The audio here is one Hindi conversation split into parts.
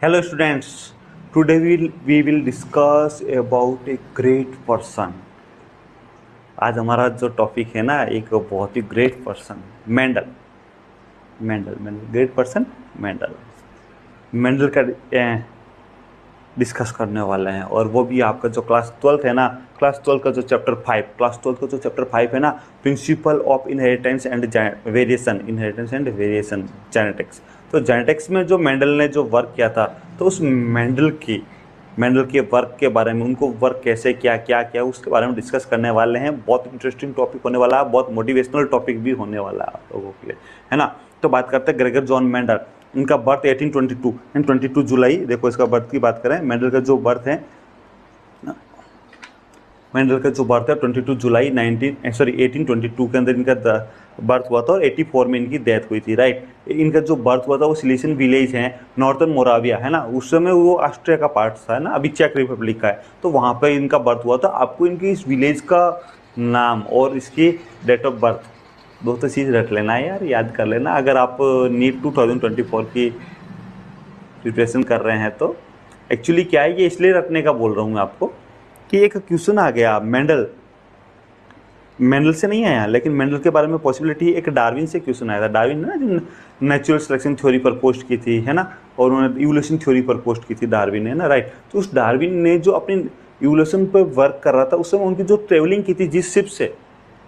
Hello students, today we will discuss about a great person। आज हमारा जो टॉपिक है ना, एक बहुत ही great person Mendel. Great person Mendel का डिस्कस करने वाले हैं। और वो भी आपका जो क्लास 12 है ना, क्लास 12 का जो चैप्टर 5 है ना, principle of inheritance and variation genetics. तो जेनेटिक्स में जो मेंडल ने जो वर्क किया था, तो उस मेंडल के वर्क के बारे में, उनको वर्क कैसे क्या उसके बारे में डिस्कस करने वाले हैं। बहुत इंटरेस्टिंग टॉपिक होने वाला है, बहुत मोटिवेशनल टॉपिक भी होने वाला है आप लोगों के लिए, है ना। तो बात करते हैं ग्रेगर जॉन मेंडल। इनका बर्थ 1822 जुलाई। देखो इसका बर्थ की बात करें, मेंडल का जो बर्थ है 22 जुलाई 1822 के अंदर इनका बर्थ हुआ था और 84 में इनकी डेथ हुई थी, राइट। इनका जो बर्थ हुआ था वो सिलेशियन विलेज है, नॉर्थर्न मोराविया, है ना। उस समय वो ऑस्ट्रिया का पार्ट था, है ना, अभी चेक रिपब्लिक का है। तो वहाँ पर इनका बर्थ हुआ था। आपको इनकी इस विलेज का नाम और इसकी डेट ऑफ बर्थ दो तो चीज़ रख लेना है यार, याद कर लेना अगर आप नीट 2024 की प्रिपरेशन कर रहे हैं तो। एक्चुअली क्या है, ये इसलिए रखने का बोल रहा हूँ मैं आपको कि एक क्वेश्चन आ गया मेंडल से नहीं आया, लेकिन मेंडल के बारे में पॉसिबिलिटी एक डार्विन से क्वेश्चन आया था। डार्विन ने ना नेचुरल सिलेक्शन थ्योरी पर पोस्ट की थी, है ना, और उन्होंने इवोल्यूशन थ्योरी पर पोस्ट की थी डार्विन ने, ना, राइट। तो उस डार्विन ने जो अपनी इवोल्यूशन पर वर्क कर रहा था, उस समय उनकी जो ट्रेवलिंग की थी जिस शिप से,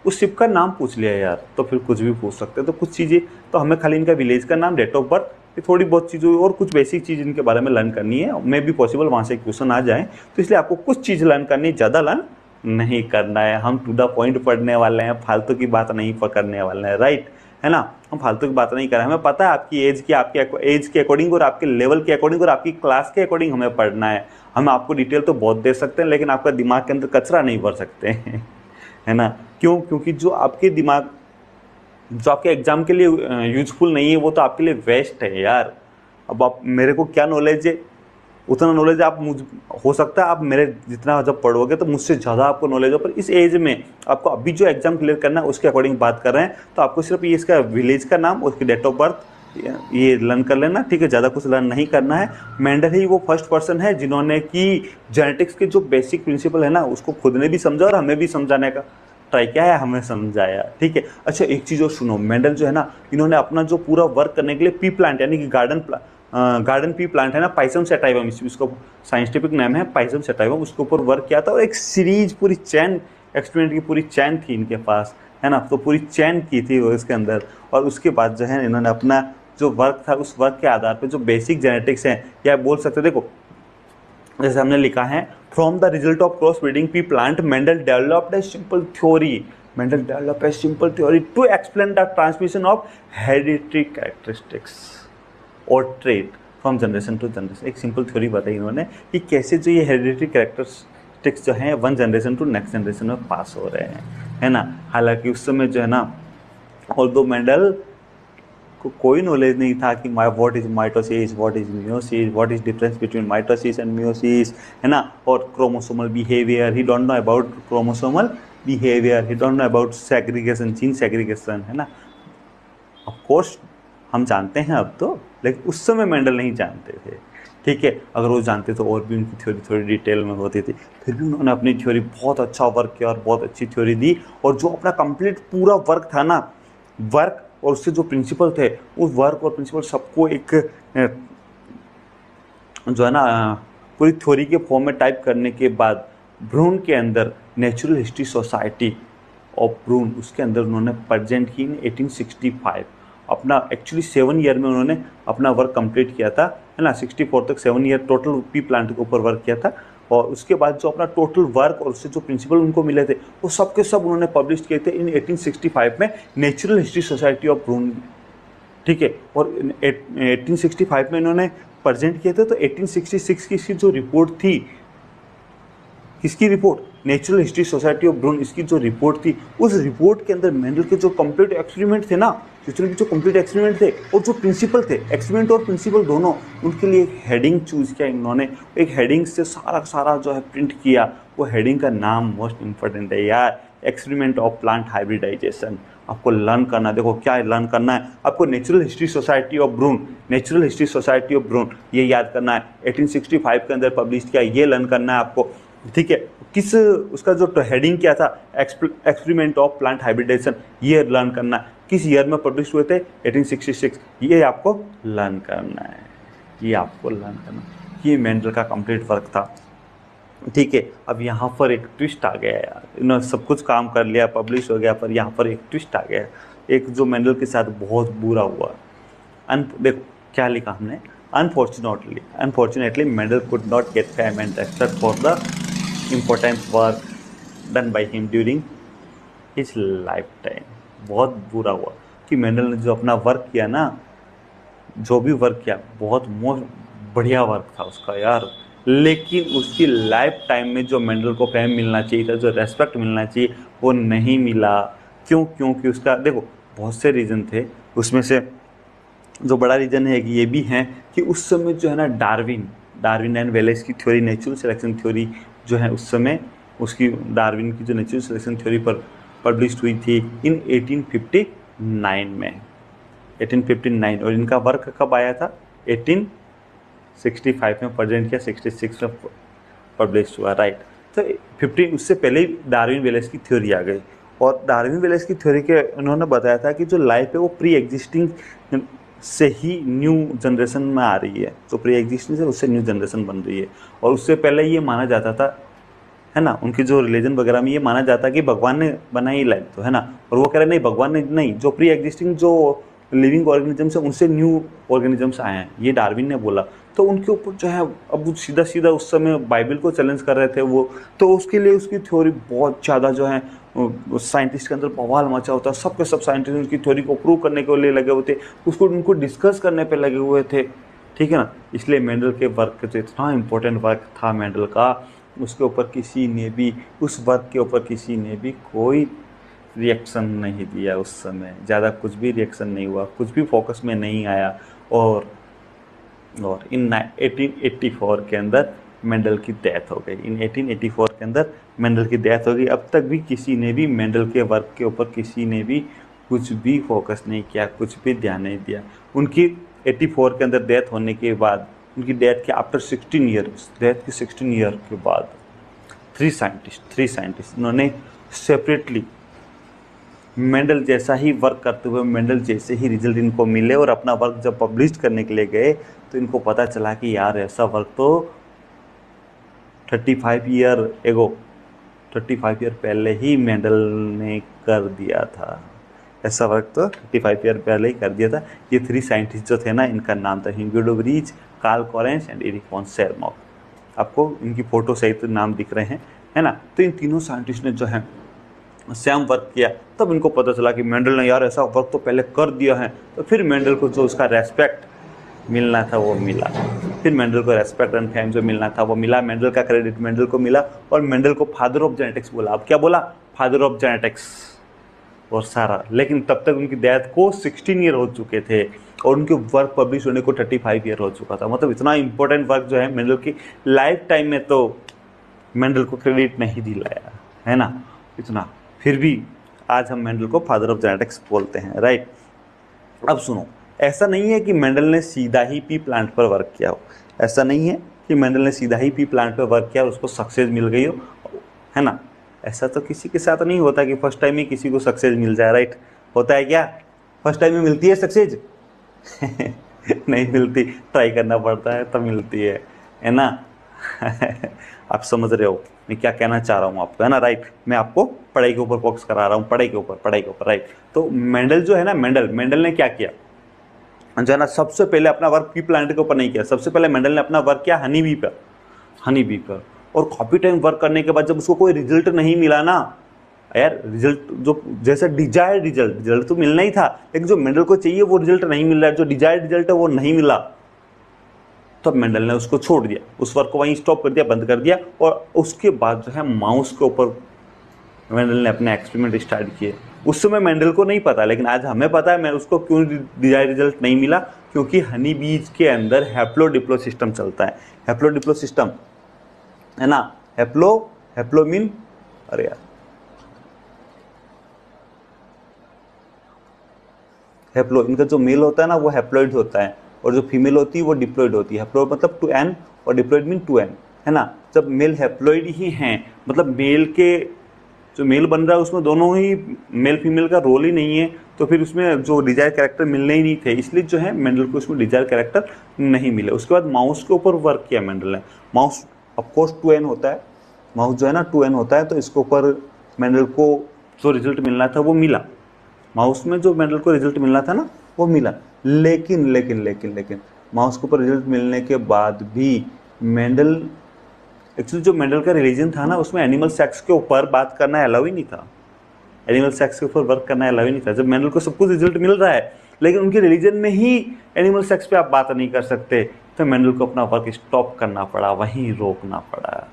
उस शिप का नाम पूछ लिया यार, तो फिर कुछ भी पूछ सकते हैं। तो कुछ चीज़ें तो हमें खाली इनका विलेज का नाम, डेट ऑफ बर्थ, थोड़ी बहुत चीज़ें और कुछ बेसिक चीज़ इनके बारे में लर्न करनी है। मे भी पॉसिबल वहाँ से क्वेश्चन आ जाए, तो इसलिए आपको कुछ चीज़ लर्न करनी, ज़्यादा लर्न नहीं करना है। हम टू द पॉइंट पढ़ने वाले हैं, फालतू की बात नहीं पकड़ने वाले हैं, राइट, है ना। हम फालतू की बात नहीं कर रहे हैं। हमें पता है आपकी एज की, आपके एज के अकॉर्डिंग और आपके लेवल के अकॉर्डिंग और आपकी क्लास के अकॉर्डिंग हमें पढ़ना है। हम आपको डिटेल तो बहुत दे सकते हैं, लेकिन आपका दिमाग के अंदर कचरा नहीं भर सकते हैं, है ना। क्यों? क्योंकि जो आपके एग्जाम के लिए यूजफुल नहीं है, वो तो आपके लिए वेस्ट है यार। अब आप मेरे को क्या नॉलेज है, उतना नॉलेज आप हो सकता है आप मेरे जितना जब पढ़ोगे तो मुझसे ज़्यादा आपको नॉलेज हो, पर इस एज में आपको अभी जो एग्जाम क्लियर करना है उसके अकॉर्डिंग बात कर रहे हैं। तो आपको सिर्फ ये इसका विलेज का नाम और उसकी डेट ऑफ बर्थ ये लर्न कर लेना, ठीक है। ज़्यादा कुछ लर्न नहीं करना है। मेंडल ही वो फर्स्ट पर्सन है जिन्होंने कि जेनेटिक्स के जो बेसिक प्रिंसिपल है ना, उसको खुद ने भी समझा और हमें भी समझाने का ट्राई किया है, हमें समझाया, ठीक है। अच्छा, एक चीज़ और सुनो, मेंडल जो है ना, इन्होंने अपना जो पूरा वर्क करने के लिए पी प्लांट यानी कि गार्डन पी प्लांट है ना, पाइसम सेटाइवम, इसको साइंटिफिक नेम है पाइसम सेटाइवम, उसके ऊपर वर्क किया था। और एक सीरीज पूरी चैन, एक्सपेरिमेंट की पूरी चैन थी इनके पास, है ना। तो पूरी चैन की थी वो इसके अंदर। और उसके बाद जो है इन्होंने अपना जो वर्क था, उस वर्क के आधार पर जो बेसिक जेनेटिक्स हैं, या बोल सकते, देखो जैसे हमने लिखा है, from the result of cross breeding pea plant Mendel developed a simple theory to explain the transmission of hereditary characteristics और trait from generation to generation. एक सिंपल थ्योरी बताई इन्होंने कि कैसे जो ये हेरिडिटरी कैरेक्टरिस्टिक्स जो हैं one generation to next generation में पास हो रहे हैं, है ना। हालांकि उस समय जो है ना, ऑल्दो मेंडल को कोई नॉलेज नहीं था कि what is mitosis, what is meiosis, what is difference between mitosis and meiosis, है ना। और chromosomal behaviour, he don't know about chromosomal behaviour, he don't know about segregation, gene segregation, है ना। ऑफ कोर्स हम जानते हैं अब तो, लेकिन उस समय मेंडल नहीं जानते थे, ठीक है। अगर वो जानते तो और भी उनकी थ्योरी थोड़ी डिटेल में होती थी। फिर भी उन्होंने अपनी थ्योरी बहुत अच्छा वर्क किया और बहुत अच्छी थ्योरी दी। और जो अपना कंप्लीट पूरा वर्क था ना, वर्क और उससे जो प्रिंसिपल थे, उस वर्क और प्रिंसिपल सबको एक जो है ना पूरी थ्योरी के फॉर्म में टाइप करने के बाद ब्रून के अंदर नेचुरल हिस्ट्री सोसाइटी ऑफ ब्रून, उसके अंदर उन्होंने प्रेजेंट की इन 1865। अपना एक्चुअली 7 ईयर में उन्होंने अपना वर्क कंप्लीट किया था, है ना। 64 तक 7 ईयर टोटल पी प्लांट के ऊपर वर्क किया था। और उसके बाद जो अपना टोटल वर्क और उससे जो प्रिंसिपल उनको मिले थे, वो सब के सब उन्होंने पब्लिश किए थे इन 1865 में नेचुरल हिस्ट्री सोसाइटी ऑफ ब्रून, ठीक है। और 1865 में इन्होंने प्रेजेंट किए थे। तो 1866 की जो रिपोर्ट थी, किसकी report, natural history society of Brunn, इसकी जो रिपोर्ट थी, उस रिपोर्ट के अंदर मेंडल के जो कंप्लीट एक्सपेरिमेंट थे ना, जितने भी जो कंप्लीट एक्सपेरिमेंट थे और जो प्रिंसिपल थे, एक्सपेरिमेंट और प्रिंसिपल दोनों, उनके लिए एक हेडिंग चूज किया इन्होंने। एक हेडिंग से सारा जो है प्रिंट किया। वो हेडिंग का नाम मोस्ट इंपॉर्टेंट है यार, एक्सपेरिमेंट ऑफ प्लांट हाइब्रिडाइजेशन। आपको लर्न करना है। देखो क्या लर्न करना है आपको, natural history society of Brunn, natural history society of Brunn ये याद करना है, 1865 के अंदर पब्लिश किया, ये लर्न करना है आपको, ठीक है। किस उसका जो हेडिंग क्या था, एक्सपेरिमेंट ऑफ प्लांट हाइब्रिडेशन, ये लर्न करना है। किस ईयर में पब्लिश हुए थे, 1866, ये आपको लर्न करना है, ये आपको लर्न करना है। ये मेंडल का कंप्लीट वर्क था, ठीक है। अब यहाँ पर एक ट्विस्ट आ गया यार, इन्होंने सब कुछ काम कर लिया, पब्लिश हो गया, पर यहाँ पर एक ट्विस्ट आ गया, एक जो मेंडल के साथ बहुत बुरा हुआ। देखो क्या लिखा हमने, unfortunately Mendel could not gate fame and respect for the important work done by him during his life time. बहुत बुरा हुआ कि मेंडल ने जो अपना वर्क किया ना, जो भी वर्क किया बहुत बढ़िया वर्क था उसका यार, लेकिन उसकी लाइफ टाइम में जो मेंडल को फेम मिलना चाहिए था, जो रेस्पेक्ट मिलना चाहिए, वो नहीं मिला। क्यों? क्योंकि उसका देखो बहुत से रीज़न थे, उसमें से जो बड़ा रीज़न है कि ये भी है कि उस समय जो है ना डार्विन एंड वेलेस की थ्योरी, नेचुरल सिलेक्शन थ्योरी जो है उस समय उसकी, डार्विन की जो नेचुरल सिलेक्शन थ्योरी पर पब्लिश हुई थी इन 1859 में, 1859, और इनका वर्क कब आया था, 1865 में प्रेजेंट किया, 66 में पब्लिश हुआ, राइट। तो 15 उससे पहले ही डार्विन वेलेस की थ्योरी आ गई, और डार्विन वेलेस की थ्योरी के उन्होंने बताया था कि जो लाइफ है वो प्री एग्जिस्टिंग से ही न्यू जनरेशन में आ रही है, तो प्री एग्जिस्टिंग से उससे न्यू जनरेशन बन रही है। और उससे पहले ये माना जाता था, है ना, उनकी जो रिलीजन वगैरह में ये माना जाता कि भगवान ने बनाई लाइफ, तो है ना, और वो कह रहे नहीं भगवान ने नहीं, जो प्री एग्जिस्टिंग जो लिविंग ऑर्गेनिजम्स है उनसे न्यू ऑर्गेनिजम्स आए हैं, ये डार्विन ने बोला। तो उनके ऊपर जो है अब सीधा सीधा उस समय बाइबल को चैलेंज कर रहे थे वो, तो उसके लिए उसकी थ्योरी बहुत ज़्यादा जो है साइंटिस्ट के अंदर बवाल मचा होता, सबके सब साइंटिस्ट उनकी थ्योरी को प्रूव करने के लिए लगे हुए थे, उसको उनको डिस्कस करने पे लगे हुए थे, ठीक है ना। इसलिए मेंडल के वर्क जो इतना इम्पोर्टेंट वर्क था मेंडल का, उसके ऊपर किसी ने भी, उस वर्क के ऊपर किसी ने भी कोई रिएक्शन नहीं दिया उस समय, ज़्यादा कुछ भी रिएक्शन नहीं हुआ, कुछ भी फोकस में नहीं आया। और इन 1884 के अंदर मेंडल की डेथ हो गई, इन 1884 के अंदर मेंडल की डेथ हो गई। अब तक भी किसी ने भी मेंडल के वर्क के ऊपर किसी ने भी कुछ भी फोकस नहीं किया, कुछ भी ध्यान नहीं दिया। उनकी 84 के अंदर डेथ होने के बाद, उनकी डेथ के आफ्टर 16 ईयर्स, डेथ के 16 ईयर के बाद 3 साइंटिस्ट उन्होंने सेपरेटली मेंडल जैसा ही वर्क करते हुए, मेंडल जैसे ही रिजल्ट इनको मिले, और अपना वर्क जब पब्लिश करने के लिए गए तो इनको पता चला कि यार ऐसा वर्क तो 35 ईयर पहले ही मेंडल ने कर दिया था, ऐसा वर्क तो 35 ईयर पहले ही कर दिया था। ये 3 साइंटिस्ट जो थे ना, इनका नाम था Hugo de Vries, Carl Correns and Erich von Tschermak. आपको इनकी फोटो सहित नाम दिख रहे हैं, है ना। तो इन तीनों साइंटिस्ट ने जो है सेम वर्क किया, तब इनको पता चला कि मेंडल ने यार ऐसा वर्क तो पहले कर दिया है। तो फिर मेंडल को जो उसका रेस्पेक्ट मिलना था वो मिला, फिर मेंडल को रेस्पेक्ट एंड फेम जो मिलना था वो मिला, मेंडल का क्रेडिट मेंडल को मिला, और मेंडल को फादर ऑफ जेनेटिक्स बोला। अब क्या बोला, फादर ऑफ जेनेटिक्स और सारा। लेकिन तब तक उनकी डेथ को 16 ईयर हो चुके थे, और उनके वर्क पब्लिश होने को 35 ईयर हो चुका था। मतलब इतना इंपॉर्टेंट वर्क जो है मेंडल की लाइफ टाइम में, तो मेंडल को क्रेडिट नहीं दिलाया, है ना, इतना। फिर भी आज हम मेंडल को फादर ऑफ जेनेटिक्स बोलते हैं, राइट। अब सुनो, ऐसा नहीं है कि मेंडल ने सीधा ही पी प्लांट पर वर्क किया हो, ऐसा नहीं है कि मेंडल ने सीधा ही पी प्लांट पर वर्क किया और उसको सक्सेस मिल गई हो, है ना। ऐसा तो किसी के साथ नहीं होता कि फर्स्ट टाइम ही किसी को सक्सेस मिल जाए, राइट। होता है क्या, फर्स्ट टाइम में मिलती है सक्सेस? नहीं मिलती, ट्राई करना पड़ता है तब मिलती है ना। आप समझ रहे हो मैं क्या कहना चाह रहा हूँ आपको, है ना, राइट। मैं आपको पढ़ाई के ऊपर फोकस करा रहा हूँ, पढ़ाई के ऊपर, राइट। तो मेंडल जो है ना, मेंडल ने क्या किया जो है ना, सबसे पहले अपना वर्क पी प्लांट के ऊपर नहीं किया, सबसे पहले मेंडल ने अपना वर्क किया हनी बी पर। और काफी टाइम वर्क करने के बाद जब उसको कोई रिजल्ट नहीं मिला ना यार, रिजल्ट जो जैसे डिजायर्ड रिजल्ट तो मिलना ही था, लेकिन जो मेंडल को चाहिए वो रिजल्ट नहीं मिल रहा है, जो डिजायर्ड रिजल्ट है वो नहीं मिला, तब मेंडल ने उसको छोड़ दिया, उस वर्क को वहीं स्टॉप कर दिया, बंद कर दिया। और उसके बाद जो है माउस के ऊपर मेंडल ने अपने एक्सपेरिमेंट स्टार्ट किए। उस समय मेंडल को नहीं पता, लेकिन आज हमें पता है मैं उसको क्यों डिजायर्ड रिजल्ट नहीं मिला, क्योंकि हनी बीज के अंदर हैप्लोडिप्लो सिस्टम चलता है। हैप्लोडिप्लो सिस्टम, है ना, हैप्लो मीन, अरे यार हैप्लो, इनका जो मेल होता है ना वो हैप्लॉइड होता है और जो फीमेल होती है वो डिप्लॉइड होती है। हैप्लॉइड मतलब 2n और डिप्लॉइड मीन 2n, है ना। जब मेल हैप्लॉइड ही हैं, मतलब मेल के जो मेल बन रहा है उसमें दोनों ही मेल फीमेल का रोल ही नहीं है, तो फिर उसमें जो डिजायर कैरेक्टर मिलने ही नहीं थे, इसलिए जो है मेंडल को उसमें डिजायर कैरेक्टर नहीं मिले। उसके बाद माउस के ऊपर वर्क किया मेंडल ने। माउस ऑफकोर्स 2n होता है, माउस जो है ना 2n होता है, तो इसके ऊपर मेंडल को जो रिजल्ट मिलना था वो मिला। माउस में जो मेंडल को रिजल्ट मिलना था ना वो मिला, लेकिन लेकिन लेकिन लेकिन माउस के ऊपर रिजल्ट मिलने के बाद भी मेंडल, एक्चुअली जो मेंडल का रिलीजन था ना उसमें एनिमल सेक्स के ऊपर बात करना अलाउ ही नहीं था, एनिमल सेक्स के ऊपर वर्क करना अलाउ ही नहीं था। जब मेंडल को सब कुछ रिजल्ट मिल रहा है लेकिन उनके रिलीजन में ही एनिमल सेक्स पे आप बात नहीं कर सकते, तो मेंडल को अपना वर्क स्टॉप करना पड़ा, वहीं रोकना पड़ा।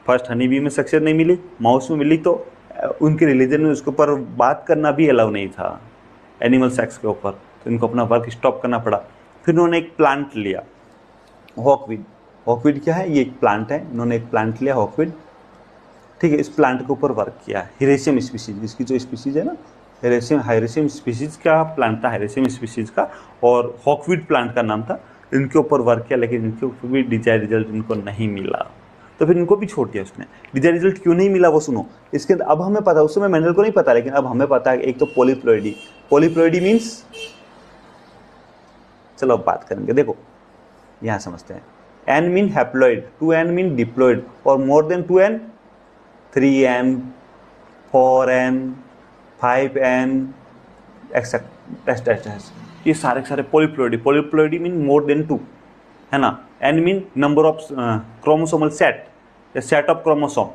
फर्स्ट हनी बी में सक्सेस नहीं मिली, माउस में मिली, तो उनके रिलीजन में उसके ऊपर बात करना भी अलाउ नहीं था एनिमल सेक्स के ऊपर, तो इनको अपना वर्क स्टॉप करना पड़ा। फिर उन्होंने एक प्लांट लिया, हॉकवीड। हॉकवीड क्या है? ये एक प्लांट है, इन्होंने एक प्लांट लिया हॉकवीड, ठीक है। इस प्लांट के ऊपर वर्क किया, हिरेशियम स्पीसीज, इसकी जो स्पीसीज है ना हायरेशियम स्पीसीज का प्लांट था, हायरेशियम स्पीसीज का, और हॉकवीड प्लांट का नाम था। इनके ऊपर वर्क किया लेकिन इनके ऊपर भी डिजायर रिजल्ट इनको नहीं मिला, तो फिर इनको भी छोड़ दिया उसने। डिजायर रिजल्ट क्यों नहीं मिला वो सुनो। इसके अंदर अब हमें पता, उस समय मेंडल को नहीं पता, लेकिन अब हमें पता है। एक तो पॉलीप्लॉइडी, पॉलीप्लॉइडी मीन्स, चलो अब बात करेंगे, देखो यहाँ समझते हैं। n mean haploid, 2n mean diploid, और more than 2n 3n 4n 5n etcetera, ये सारे polyploidy. Polyploidy mean more than 2, है ना। n mean number of chromosomal set या set of chromosome,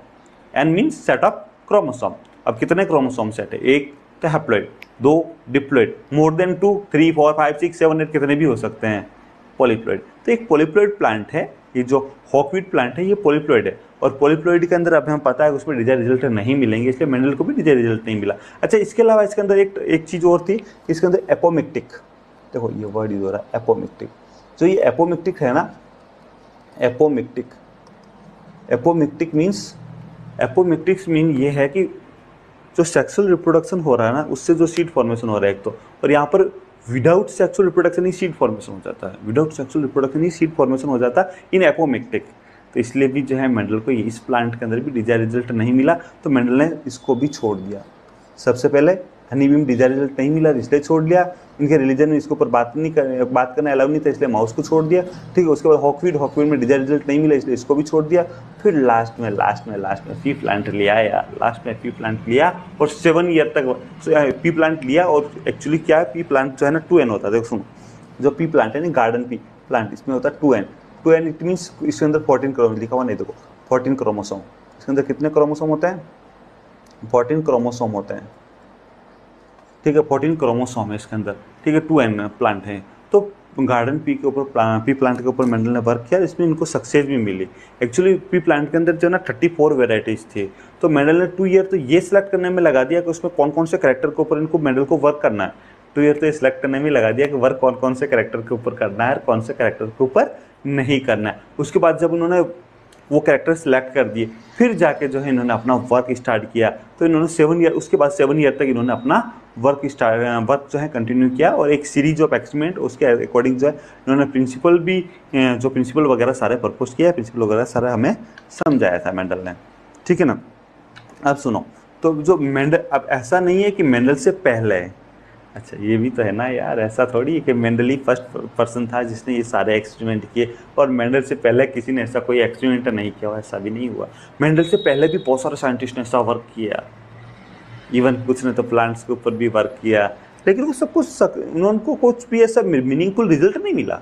n mean set of chromosome. अब कितने क्रोमोसोम सेट है? एक तो हैप्लॉइड, 2 डिप्लॉइड, मोर देन 2 3 4 5 6 7 8 कितने भी हो सकते हैं, पॉलीप्लॉइड। तो एक पॉलीप्लॉइड प्लांट है ये, जो हॉकवीड प्लांट है ये पॉलीप्लॉइड है, और पॉलीप्लॉइड के अंदर अब हमें पता है कि उसमें डिजायर रिजल्ट नहीं मिलेंगे, इसलिए मेंडल को भी डिजायर रिजल्ट नहीं मिला। अच्छा, इसके अलावा इसके अंदर एक चीज़ और थी, इसके अंदर एपोमिक्टिक, देखो ये वर्ड यूज हो रहा है एपोमिक्टिक। जो ये एपोमिक्टिक है ना, एपोमिक्टिक मीन ये है कि जो सेक्सुअल रिप्रोडक्शन हो रहा है ना उससे जो सीड फॉर्मेशन हो रहा है एक तो, और यहाँ पर विदाउट सेक्सुअल रिप्रोडक्शन ही सीड फॉर्मेशन हो जाता है, विदाउट सेक्सुअल रिप्रोडक्शन ही सीड फॉर्मेशन हो जाता है इन एपोमिक्टिक। तो इसलिए भी जो है मेंडल को इस प्लांट के अंदर भी डिजायर रिजल्ट नहीं मिला, तो मेंडल ने इसको भी छोड़ दिया। सबसे पहले हनी बी में डिजायर रिजल्ट नहीं मिला इसलिए छोड़ दिया, इनके रिलीजन में इसके ऊपर बात करना अलाउ नहीं था इसलिए माउस को छोड़ दिया, ठीक है। उसके बाद हॉकवीड में डिजायर रिजल्ट नहीं मिला इसलिए इसको भी छोड़ दिया। फिर लास्ट में पी प्लांट लिया यार, लास्ट में पी प्लांट लिया और 7 ईयर तक पी प्लांट लिया। और एक्चुअली क्या है, पी प्लांट जो है ना 2n होता है। देखो सुनो, जो पी प्लांट है ना, गार्डन पी प्लांट, इसमें होता है 2n इट मीन्स इसके अंदर 14 क्रोमोसोम लिखा हुआ नहीं, देखो 14 क्रोमोसोम। इसके अंदर कितने क्रोमोसोम होते हैं? 14 क्रोमोसोम होते हैं, ठीक है। 14 क्रोमोसोम है इसके अंदर, ठीक है। 2n प्लांट है। तो गार्डन पी के ऊपर पी प्लांट के ऊपर मेंडल ने वर्क किया, इसमें इनको सक्सेस भी मिली। एक्चुअली पी प्लांट के अंदर जो ना 34 वेराइटीज थी, तो मेंडल ने 2 ईयर तो ये सिलेक्ट करने में लगा दिया कि उसमें कौन कौन से कैरेक्टर के ऊपर इनको मेंडल को वर्क करना है। 2 ईयर तो ये सिलेक्ट करने में लगा दिया कि वर्क कौन कौन से कैरेक्टर के ऊपर करना है और कौन से कैरेक्टर के ऊपर नहीं करना है। उसके बाद जब उन्होंने वो कैरेक्टर सेलेक्ट कर दिए, फिर जाके जो है इन्होंने अपना वर्क स्टार्ट किया। तो इन्होंने 7 ईयर, उसके बाद 7 ईयर तक इन्होंने अपना वर्क जो है कंटिन्यू किया, और एक सीरीज ऑफ एक्सपेरिमेंट उसके अकॉर्डिंग जो है इन्होंने प्रिंसिपल वगैरह सारे प्रपोज किया, प्रिंसिपल वगैरह सारा हमें समझाया था मेंडल ने, ठीक है ना। अब सुनो, तो जो मेंडल, अब ऐसा नहीं है कि मेंडल से पहले, अच्छा ये भी तो है ना यार, ऐसा थोड़ी है कि मेंडल ही फर्स्ट पर्सन था जिसने ये सारे एक्सपेरिमेंट किए और मेंडल से पहले किसी ने ऐसा कोई एक्सपेरिमेंट नहीं किया हुआ, ऐसा भी नहीं हुआ। मेंडल से पहले भी बहुत सारे साइंटिस्ट ने ऐसा वर्क किया, इवन कुछ ने तो प्लांट्स के ऊपर भी वर्क किया, लेकिन वो सब कुछ उनको कुछ भी ऐसा मीनिंगफुल रिजल्ट नहीं मिला।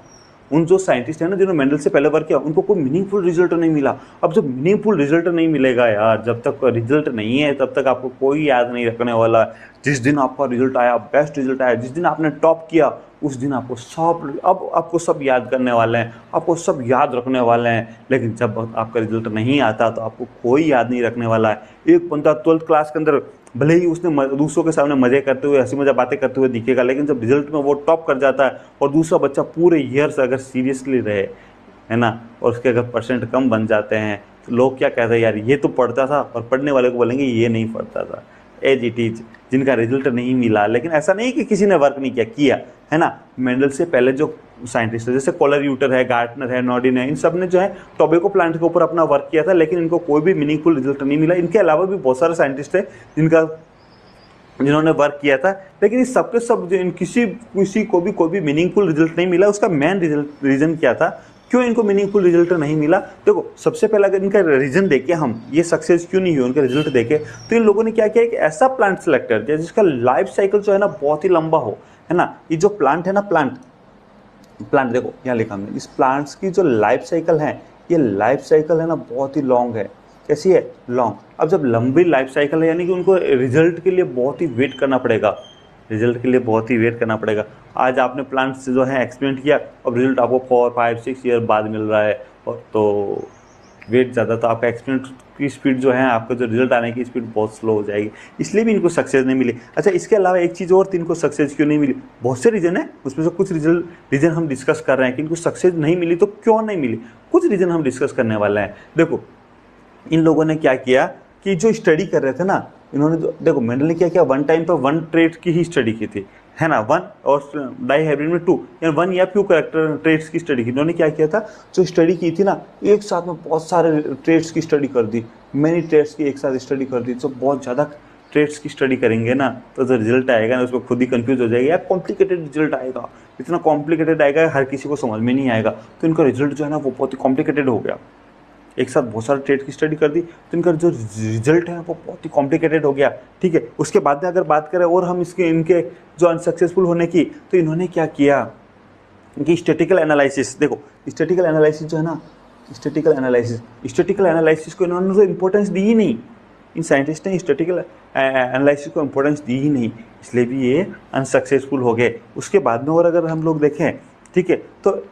उन जो साइंटिस्ट हैं ना जिन्होंने मेंडल से पहले वर्क किया, उनको कोई मीनिंगफुल रिजल्ट नहीं मिला। अब जब मीनिंगफुल रिजल्ट नहीं मिलेगा यार, जब तक रिजल्ट नहीं है तब तक आपको कोई याद नहीं रखने वाला। जिस दिन आपका रिजल्ट आया, बेस्ट रिजल्ट आया, जिस दिन आपने टॉप किया, उस दिन आपको सब याद करने वाले हैं, आपको सब याद रखने वाले हैं। लेकिन जब आपका रिजल्ट नहीं आता तो आपको कोई याद नहीं रखने वाला है। एक बंदा 12th क्लास के अंदर भले ही उसने दूसरों के सामने मजे करते हुए, हंसी मजाक बातें करते हुए दिखेगा, लेकिन जब रिजल्ट में वो टॉप कर जाता है और दूसरा बच्चा पूरे ईयर्स अगर सीरियसली रहे, है ना, और उसके अगर परसेंट कम बन जाते हैं, तो लोग क्या कहते हैं, यार ये तो पढ़ता था, और पढ़ने वाले को बोलेंगे ये नहीं पढ़ता था। एज इट इज, जिनका रिजल्ट नहीं मिला। लेकिन ऐसा नहीं कि किसी ने वर्क नहीं किया है ना। मेंडल से पहले जो साइंटिस्ट है जैसे कोलर-यूटर है, गार्टनर है, नॉर्डिन है, इन सब ने जो है टोबैको प्लांट के ऊपर अपना वर्क किया था, लेकिन इनको कोई भी मीनिंगफुल रिजल्ट नहीं मिला। इनके अलावा भी बहुत सारे साइंटिस्ट है जिन्होंने वर्क किया था, लेकिन इस सबके सब किसी को भी कोई भी मीनिंगफुल रिजल्ट नहीं मिला। उसका मेन रीजन क्या था, क्यों इनको मीनिंगफुल रिजल्ट नहीं मिला? देखो, सबसे पहले अगर इनका रीजन देखें हम, ये सक्सेस क्यों नहीं हुई, उनका रिजल्ट देखें, तो इन लोगों ने क्या किया, एक ऐसा प्लांट सेलेक्ट कर दिया जिसका लाइफ साइकिल जो है ना बहुत ही लंबा हो, है ना। ये जो प्लांट है ना, प्लांट देखो यहाँ लिखा हमने, इस प्लांट्स की जो लाइफ साइकिल है, ये लाइफ साइकिल है ना बहुत ही लॉन्ग है। कैसी है? लॉन्ग। अब जब लंबी लाइफ साइकिल है, यानी कि उनको रिजल्ट के लिए बहुत ही वेट करना पड़ेगा, रिजल्ट के लिए बहुत ही वेट करना पड़ेगा। आज आपने प्लांट से जो है एक्सपेरिमेंट किया, अब रिजल्ट आपको 4, 5, 6 ईयर बाद मिल रहा है, और तो वेट ज़्यादा, तो आपका एक्सपेरिमेंट की स्पीड जो है, आपका जो रिजल्ट आने की स्पीड बहुत स्लो हो जाएगी, इसलिए भी इनको सक्सेस नहीं मिली। अच्छा, इसके अलावा एक चीज़ और थी, इनको सक्सेस क्यों नहीं मिली? बहुत से रीज़न है, उसमें से कुछ रीज़न हम डिस्कस कर रहे हैं कि इनको सक्सेस नहीं मिली, तो क्यों नहीं मिली, कुछ रीज़न हम डिस्कस करने वाले हैं। देखो, इन लोगों ने क्या किया कि जो स्टडी कर रहे थे ना, इन्होंने देखो मेंडल ने क्या किया, वन टाइम पे वन ट्रेट की ही स्टडी की थी, है ना, वन, और डाई हाइब्रिड में 2, यानी 1 या फ्यू कैरेक्टर ट्रेट्स की स्टडी की। इन्होंने क्या किया था, जो स्टडी की थी ना, एक साथ में बहुत सारे ट्रेट्स की स्टडी कर दी, मैनी ट्रेट्स की एक साथ स्टडी कर दी। तो बहुत ज़्यादा ट्रेट्स की स्टडी करेंगे ना, तो जो रिजल्ट आएगा ना, उसको खुद ही कंफ्यूज हो जाएगा, या कॉम्प्लिकेटेड रिजल्ट आएगा, इतना कॉम्प्लिकेटेड आएगा हर किसी को समझ में नहीं आएगा। तो इनका रिजल्ट जो है ना वो बहुत ही कॉम्प्लिकेटेड हो गया, एक साथ बहुत सारे ट्रेड की स्टडी कर दी, तो इनका जो रिजल्ट है वो बहुत ही कॉम्प्लिकेटेड हो गया। ठीक है, उसके बाद में अगर बात करें और हम इनके जो अनसक्सेसफुल होने की, तो इन्होंने क्या किया कि स्टैटिकल एनालिसिस, देखो स्टैटिकल एनालिसिस जो है ना, स्टैटिकल एनालिसिस को इन्होंने तो इम्पोर्टेंस दी ही नहीं, इन साइंटिस्ट ने स्टैटिकल एनालिसिस को इम्पोर्टेंस दी ही नहीं, इसलिए भी ये अनसक्सेसफुल हो गए। उसके बाद में और अगर हम लोग देखें, ठीक है, तो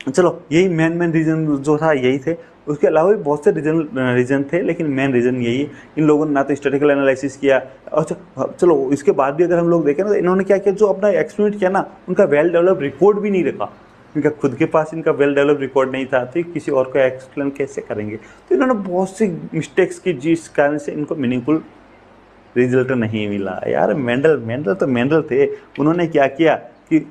चलो यही मेन रीज़न जो था यही थे। उसके अलावा भी बहुत से रीज़न थे, लेकिन मेन रीज़न यही है, इन लोगों ने ना तो स्टैटिकल एनालिसिस किया। अच्छा चलो, इसके बाद भी अगर हम लोग देखें ना, तो इन्होंने क्या किया, जो अपना एक्सपेरिमेंट किया ना, उनका वेल डेवलप रिकॉर्ड भी नहीं रखा, इनका खुद के पास इनका वेल डेवलप रिकॉर्ड नहीं था, तो किसी और को एक्सप्लेन कैसे करेंगे। तो इन्होंने बहुत सी मिस्टेक्स की, जिस कारण से इनको मीनिंगफुल रिजल्ट नहीं मिला। यार मेंडल थे, उन्होंने क्या किया कि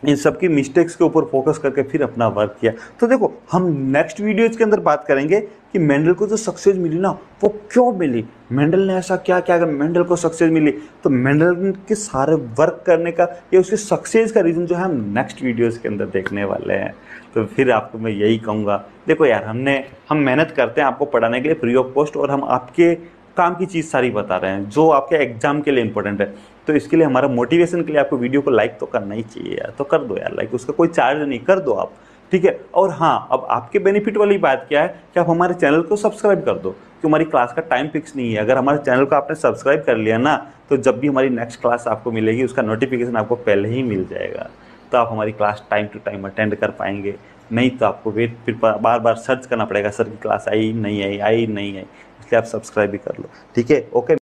इन सब की मिस्टेक्स के ऊपर फोकस करके फिर अपना वर्क किया। तो देखो, हम नेक्स्ट वीडियोज के अंदर बात करेंगे कि मेंडल को जो सक्सेस मिली ना, वो क्यों मिली, मेंडल ने ऐसा क्या किया अगर मेंडल को सक्सेस मिली। तो मेंडल के सारे वर्क करने का या उसके सक्सेस का रीज़न जो है हम नेक्स्ट वीडियोज़ के अंदर देखने वाले हैं। तो फिर आपको मैं यही कहूँगा, देखो यार, हम मेहनत करते हैं आपको पढ़ाने के लिए फ्री ऑफ कॉस्ट, और हम आपके काम की चीज़ सारी बता रहे हैं जो आपके एग्जाम के लिए इंपॉर्टेंट है। तो इसके लिए हमारा मोटिवेशन के लिए आपको वीडियो को लाइक तो करना ही चाहिए यार, तो कर दो यार लाइक, उसका कोई चार्ज नहीं, कर दो आप, ठीक है। और हाँ, अब आपके बेनिफिट वाली बात क्या है कि आप हमारे चैनल को सब्सक्राइब कर दो, क्योंकि हमारी क्लास का टाइम फिक्स नहीं है। अगर हमारे चैनल को आपने सब्सक्राइब कर लिया ना, तो जब भी हमारी नेक्स्ट क्लास आपको मिलेगी उसका नोटिफिकेशन आपको पहले ही मिल जाएगा, तो आप हमारी class time to time attend कर पाएंगे। नहीं तो आपको वेट फिर बार बार सर्च करना पड़ेगा, सर की क्लास आई नहीं आई, इसलिए आप सब्सक्राइब भी कर लो, ठीक है। ओके।